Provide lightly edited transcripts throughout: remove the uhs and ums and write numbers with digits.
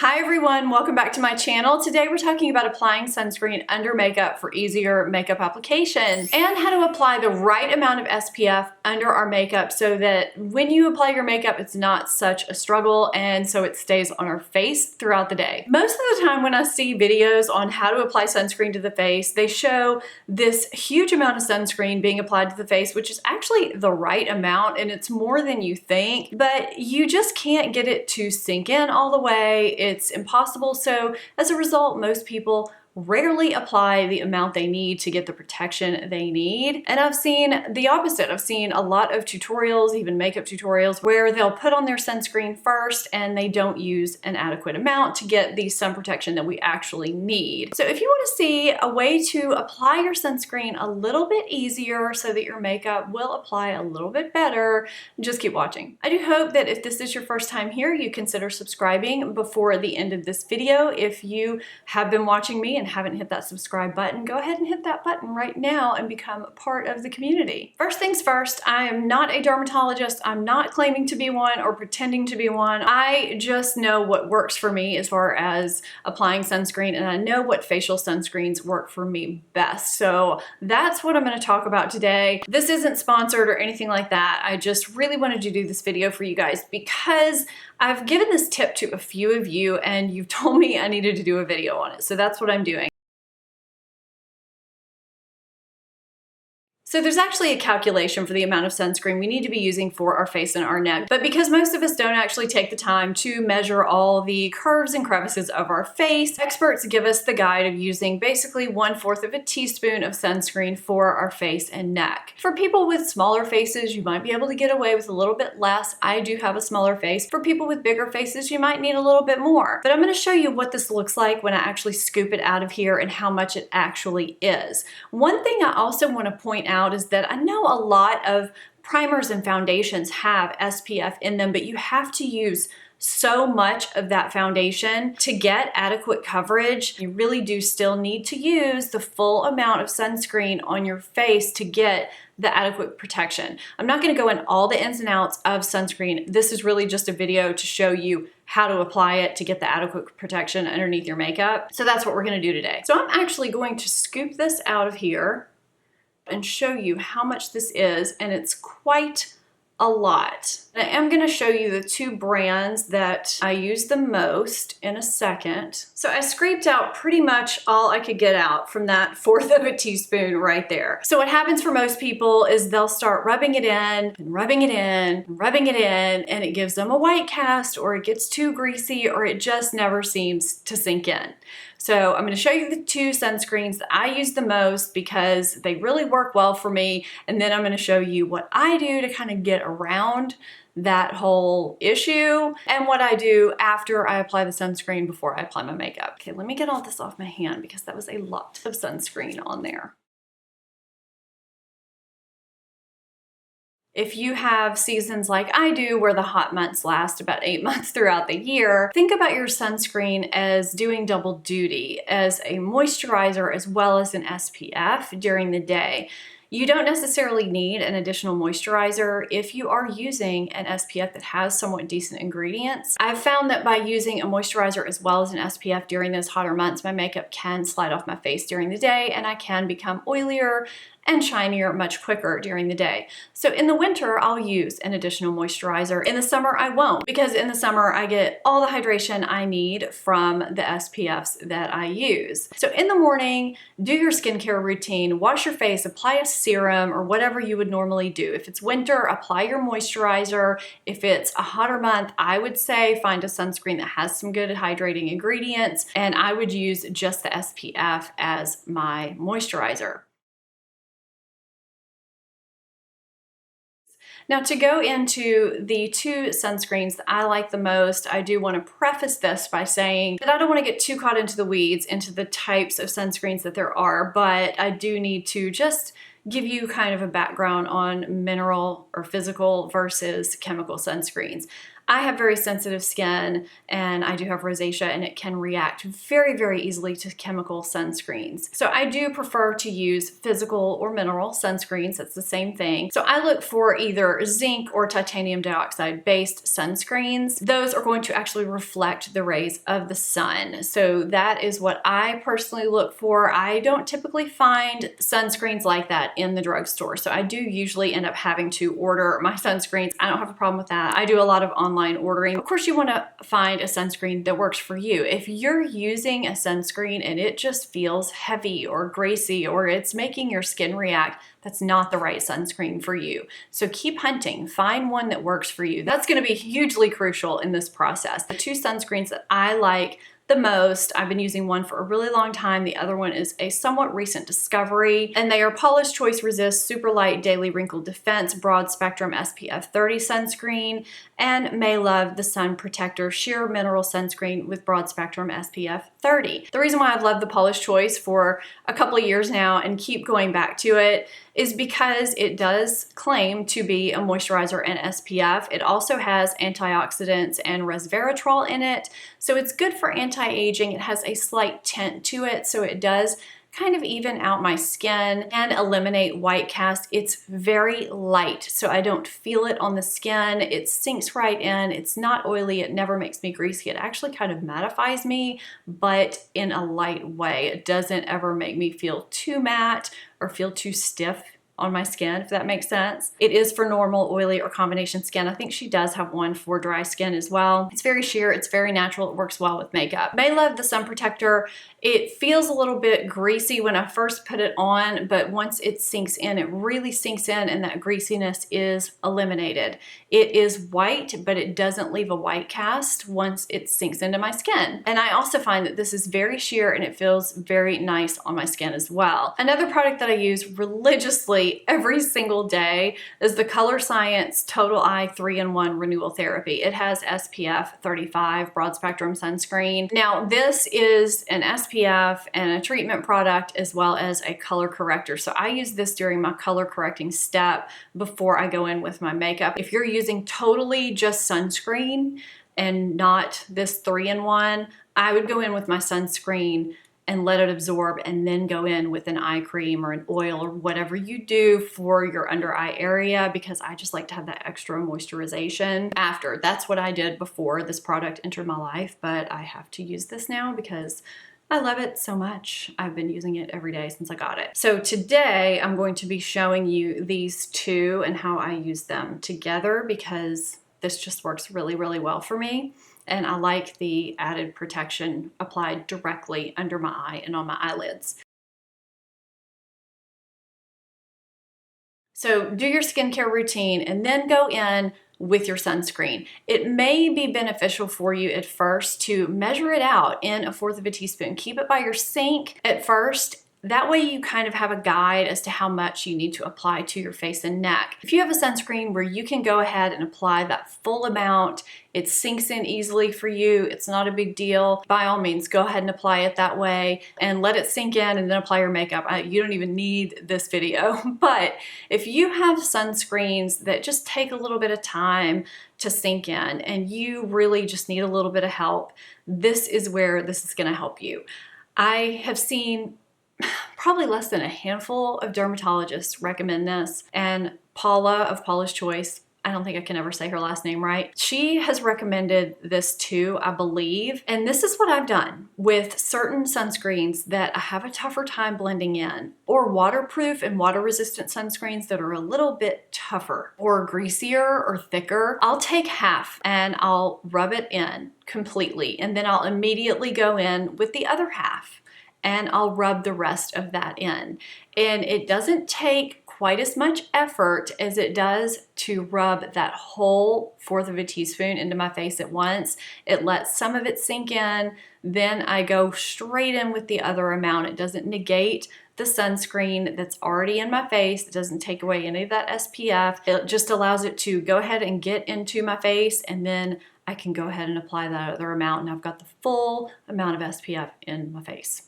Hi everyone, welcome back to my channel. Today we're talking about applying sunscreen under makeup for easier makeup application and how to apply the right amount of SPF under our makeup so that when you apply your makeup, it's not such a struggle and so it stays on our face throughout the day. Most of the time when I see videos on how to apply sunscreen to the face, they show this huge amount of sunscreen being applied to the face, which is actually the right amount and it's more than you think, but you just can't get it to sink in all the way. It's impossible. So as a result, most people rarely apply the amount they need to get the protection they need. And I've seen the opposite. I've seen a lot of tutorials, even makeup tutorials, where they'll put on their sunscreen first and they don't use an adequate amount to get the sun protection that we actually need. So if you want to see a way to apply your sunscreen a little bit easier so that your makeup will apply a little bit better, just keep watching. I do hope that if this is your first time here, you consider subscribing before the end of this video. If you have been watching me and haven't hit that subscribe button, go ahead and hit that button right now and become part of the community. First things first, I am not a dermatologist. I'm not claiming to be one or pretending to be one. I just know what works for me as far as applying sunscreen, and I know what facial sunscreens work for me best. So that's what I'm going to talk about today. This isn't sponsored or anything like that. I just really wanted to do this video for you guys because I've given this tip to a few of you and you've told me I needed to do a video on it. So that's what I'm doing. So there's actually a calculation for the amount of sunscreen we need to be using for our face and our neck. But because most of us don't actually take the time to measure all the curves and crevices of our face, experts give us the guide of using basically 1/4 of a teaspoon of sunscreen for our face and neck. For people with smaller faces, you might be able to get away with a little bit less. I do have a smaller face. For people with bigger faces, you might need a little bit more. But I'm going to show you what this looks like when I actually scoop it out of here and how much it actually is. One thing I also want to point out is that I know a lot of primers and foundations have SPF in them, but you have to use so much of that foundation to get adequate coverage. You really do still need to use the full amount of sunscreen on your face to get the adequate protection. I'm not going to go in all the ins and outs of sunscreen. This is really just a video to show you how to apply it to get the adequate protection underneath your makeup. So that's what we're going to do today. So I'm actually going to scoop this out of here and show you how much this is, and it's quite a lot. I am going to show you the two brands that I use the most in a second. So I scraped out pretty much all I could get out from that 1/4 of a teaspoon right there. So what happens for most people is they'll start rubbing it in and rubbing it in and rubbing it in, and it gives them a white cast, or it gets too greasy, or it just never seems to sink in. So I'm going to show you the two sunscreens that I use the most because they really work well for me, and then I'm going to show you what I do to kind of get around that whole issue and what I do after I apply the sunscreen before I apply my makeup. Okay, let me get all this off my hand because that was a lot of sunscreen on there. If you have seasons like I do where the hot months last about 8 months throughout the year, think about your sunscreen as doing double duty as a moisturizer as well as an SPF during the day. You don't necessarily need an additional moisturizer if you are using an SPF that has somewhat decent ingredients. I've found that by using a moisturizer as well as an SPF during those hotter months, my makeup can slide off my face during the day and I can become oilier and shinier much quicker during the day. So in the winter, I'll use an additional moisturizer. In the summer, I won't, because in the summer, I get all the hydration I need from the SPFs that I use. So in the morning, do your skincare routine, wash your face, apply a serum or whatever you would normally do. If it's winter, apply your moisturizer. If it's a hotter month, I would say find a sunscreen that has some good hydrating ingredients, and I would use just the SPF as my moisturizer. Now, to go into the two sunscreens that I like the most, I do want to preface this by saying that I don't want to get too caught into the weeds into the types of sunscreens that there are, but I do need to just give you kind of a background on mineral or physical versus chemical sunscreens. I have very sensitive skin and I do have rosacea, and it can react very, very easily to chemical sunscreens. So I do prefer to use physical or mineral sunscreens. That's the same thing. So I look for either zinc or titanium dioxide based sunscreens. Those are going to actually reflect the rays of the sun. So that is what I personally look for. I don't typically find sunscreens like that in the drugstore. So I do usually end up having to order my sunscreens. I don't have a problem with that. I do a lot of online ordering. Of course, you want to find a sunscreen that works for you. If you're using a sunscreen and it just feels heavy or greasy or it's making your skin react, that's not the right sunscreen for you. So keep hunting, find one that works for you. That's going to be hugely crucial in this process. The two sunscreens that I like the most, I've been using one for a really long time. The other one is a somewhat recent discovery, and they are Paula's Choice Resist Super Light Daily Wrinkle Defense Broad Spectrum SPF 30 sunscreen and May Love the Sun Protector Sheer Mineral Sunscreen with Broad Spectrum SPF 30. The reason why I've loved the Paula's Choice for a couple of years now and keep going back to it is because it does claim to be a moisturizer and SPF. It also has antioxidants and resveratrol in it, so it's good for anti-aging. It has a slight tint to it, so it does kind of even out my skin and eliminate white cast. It's very light, so I don't feel it on the skin. It sinks right in. It's not oily. It never makes me greasy. It actually kind of mattifies me, but in a light way. It doesn't ever make me feel too matte or feel too stiff on my skin, if that makes sense. It is for normal, oily, or combination skin. I think she does have one for dry skin as well. It's very sheer, it's very natural, it works well with makeup. May Love the Sun Protector. It feels a little bit greasy when I first put it on, but once it sinks in, it really sinks in and that greasiness is eliminated. It is white, but it doesn't leave a white cast once it sinks into my skin. And I also find that this is very sheer and it feels very nice on my skin as well. Another product that I use religiously every single day is the Color Science Total Eye 3-in-1 Renewal Therapy. It has SPF 35 broad spectrum sunscreen. Now this is an SPF and a treatment product as well as a color corrector. So I use this during my color correcting step before I go in with my makeup. If you're using totally just sunscreen and not this 3-in-1, I would go in with my sunscreen and let it absorb and then go in with an eye cream or an oil or whatever you do for your under eye area, because I just like to have that extra moisturization after. That's what I did before this product entered my life, but I have to use this now because I love it so much. I've been using it every day since I got it. So today I'm going to be showing you these two and how I use them together because this just works really, really well for me. And I like the added protection applied directly under my eye and on my eyelids. So do your skincare routine and then go in with your sunscreen. It may be beneficial for you at first to measure it out in 1/4 of a teaspoon. Keep it by your sink at first. That way you kind of have a guide as to how much you need to apply to your face and neck. If you have a sunscreen where you can go ahead and apply that full amount, it sinks in easily for you, it's not a big deal, by all means, go ahead and apply it that way and let it sink in and then apply your makeup. You don't even need this video. But if you have sunscreens that just take a little bit of time to sink in and you really just need a little bit of help, this is where this is gonna help you. I have seen probably less than a handful of dermatologists recommend this, and Paula of Paula's Choice, I don't think I can ever say her last name right, she has recommended this too, I believe, and this is what I've done with certain sunscreens that I have a tougher time blending in, or waterproof and water resistant sunscreens that are a little bit tougher or greasier or thicker. I'll take half and I'll rub it in completely, and then I'll immediately go in with the other half and I'll rub the rest of that in. And it doesn't take quite as much effort as it does to rub that whole 1/4 of a teaspoon into my face at once. It lets some of it sink in, then I go straight in with the other amount. It doesn't negate the sunscreen that's already in my face. It doesn't take away any of that SPF. It just allows it to go ahead and get into my face, and then I can go ahead and apply that other amount, and I've got the full amount of SPF in my face.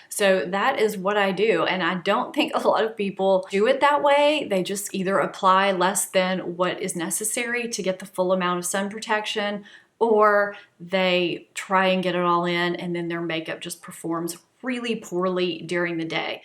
So that is what I do, and I don't think a lot of people do it that way. They just either apply less than what is necessary to get the full amount of sun protection, or they try and get it all in and then their makeup just performs really poorly during the day.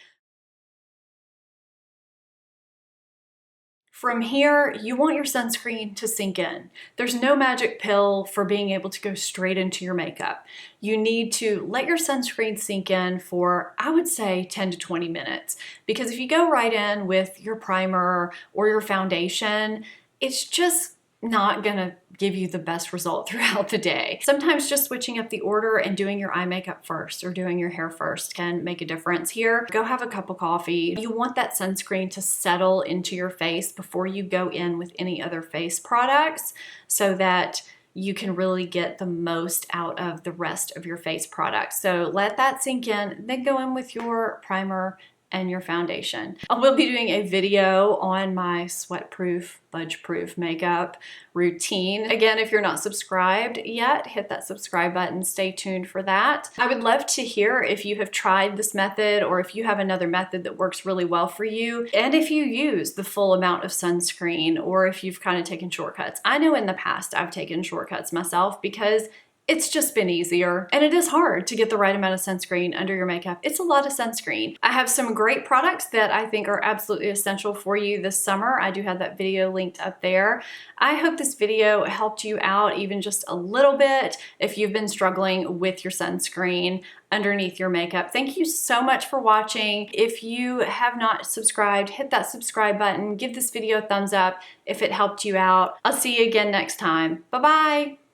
From here, you want your sunscreen to sink in. There's no magic pill for being able to go straight into your makeup. You need to let your sunscreen sink in for, I would say, 10 to 20 minutes. Because if you go right in with your primer or your foundation, it's just not gonna give you the best result throughout the day. Sometimes just switching up the order and doing your eye makeup first or doing your hair first can make a difference here. Go have a cup of coffee. You want that sunscreen to settle into your face before you go in with any other face products so that you can really get the most out of the rest of your face products. So let that sink in, then go in with your primer and your foundation. I will be doing a video on my sweat-proof, budge-proof makeup routine. Again, if you're not subscribed yet, hit that subscribe button. Stay tuned for that. I would love to hear if you have tried this method or if you have another method that works really well for you, and if you use the full amount of sunscreen or if you've kind of taken shortcuts. I know in the past I've taken shortcuts myself because it's just been easier, and it is hard to get the right amount of sunscreen under your makeup. It's a lot of sunscreen. I have some great products that I think are absolutely essential for you this summer. I do have that video linked up there. I hope this video helped you out even just a little bit if you've been struggling with your sunscreen underneath your makeup. Thank you so much for watching. If you have not subscribed, hit that subscribe button. Give this video a thumbs up if it helped you out. I'll see you again next time. Bye-bye.